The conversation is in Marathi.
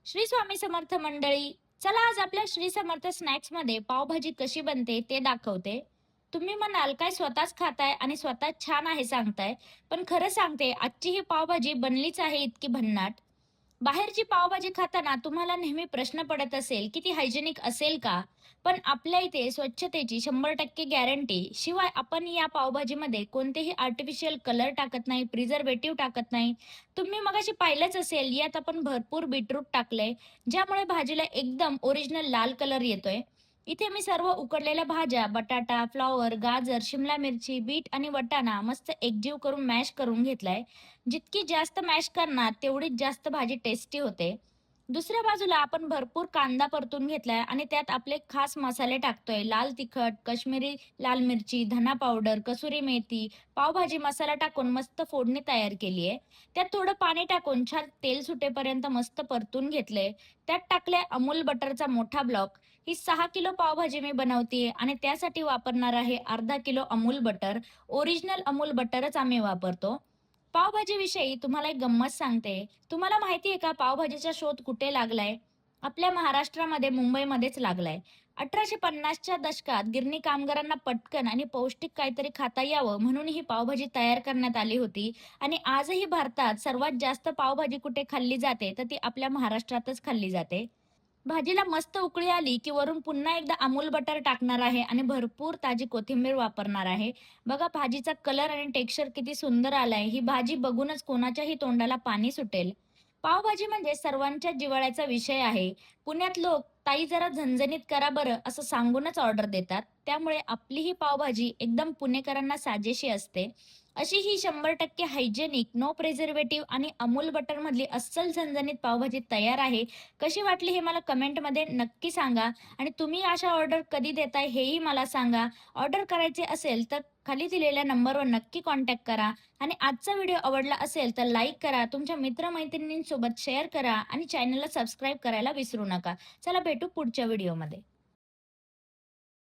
श्री स्वामी समर्थ मंडळी. चला आज आपल्या श्री समर्थ स्नॅक्स मध्ये पावभाजी कशी बनते ते दाखवते. तुम्ही म्हणाल काय स्वतःच खाताय आणि स्वतःच छान आहे सांगताय, पण खरं सांगते आजची ही पावभाजी बनलीच आहे इतकी भन्नाट. बाहेरची पावभाजी खाताना तुम्हाला नेहमी प्रश्न पडत असेल की ती हायजेनिक असेल का? पण आपल्या इथे स्वच्छतेची 100% गॅरंटी. शिवाय आपण या पावभाजीमध्ये कोणतेही आर्टिफिशियल कलर टाकत नाही, प्रिझर्वेटिव्ह टाकत नाही. तुम्ही मगाशी पाहिलंच असेल, यात आपण भरपूर बीटरूट टाकलंय, ज्यामुळे भाजीला एकदम ओरिजिनल लाल कलर येतोय. इथे मी सर्व उकडलेल्या भाज्या, बटाटा, फ्लॉवर, गाजर, शिमला मिरची, बीट आणि वटाणा मस्त एकजीव करून मॅश करून घेतलाय. जितकी जास्त मॅश करणार तेवढीच जास्त भाजी टेस्टी होते. दुसऱ्या बाजूला आपण भरपूर कांदा परतून घेतलाय आणि त्यात आपले खास मसाले टाकतोय. लाल तिखट, काश्मीरी लाल मिरची, धना पावडर, कसुरी मेथी, पावभाजी मसाला टाकून मस्त फोडणी तयार केली आहे. त्यात थोडं पाणी टाकून छान तेल सुटेपर्यंत मस्त परतून घेतलंय. त्यात टाकले अमूल बटरचा मोठा ब्लॉक. ही 6 किलो पावभाजी मी बनवतेय आणि त्यासाठी वापरणार आहे अर्धा kilo Amul butter. Original Amul बटरच आम्ही वापरतो. पावभाजीविषयी तुम्हाला एक गंमत सांगते. तुम्हाला माहिती आहे का पावभाजीचा शोध कुठे लागलाय? आपल्या महाराष्ट्रामध्ये, मुंबईमध्येच लागलाय. 1850च्या दशकात गिरणी कामगारांना पटकन आणि पौष्टिक काहीतरी खाता यावं म्हणून ही पावभाजी तयार करण्यात आली होती. आणि आजही भारतात सर्वात जास्त पावभाजी कुठे खाल्ली जाते, तर ती आपल्या महाराष्ट्रातच खाल्ली जाते. भाजीला मस्त उकळी आली की वरून पुन्हा एकदा अमूल बटर टाकणार आहे आणि भरपूर ताजी कोथिंबीर वापरणार आहे. बघा भाजीचा कलर आणि टेक्स्चर किती सुंदर आलाय. ही भाजी बघूनच कोणाच्याही तोंडाला पाणी सुटेल. पावभाजी म्हणजे सर्वांच्या जिव्हाळ्याचा विषय आहे. पुण्यात लोक "ताई जरा झणझणीत करा बरं" असं सांगूनच ऑर्डर देतात. त्यामुळे आपली ही पावभाजी एकदम पुणेकरांना साजेशी असते. अशी ही 100% हायजेनिक, नो प्रिझर्व्हेटिव्ह आणि अमूल बटर मधली अस्सल झणझणीत पावभाजी तयार आहे. कशी वाटली हे मला कमेंटमध्ये नक्की सांगा आणि तुम्ही अशा ऑर्डर कधी देताय हेही मला सांगा. ऑर्डर करायचे असेल तर खाली दिलेल्या नंबरवर नक्की कॉन्टॅक्ट करा आणि आजचा व्हिडिओ आवडला असेल तर लाईक करा, तुमच्या मित्र शेअर करा आणि चॅनलला सबस्क्राईब करायला विसरू नका. चला भेटू पुढच्या व्हिडिओमध्ये.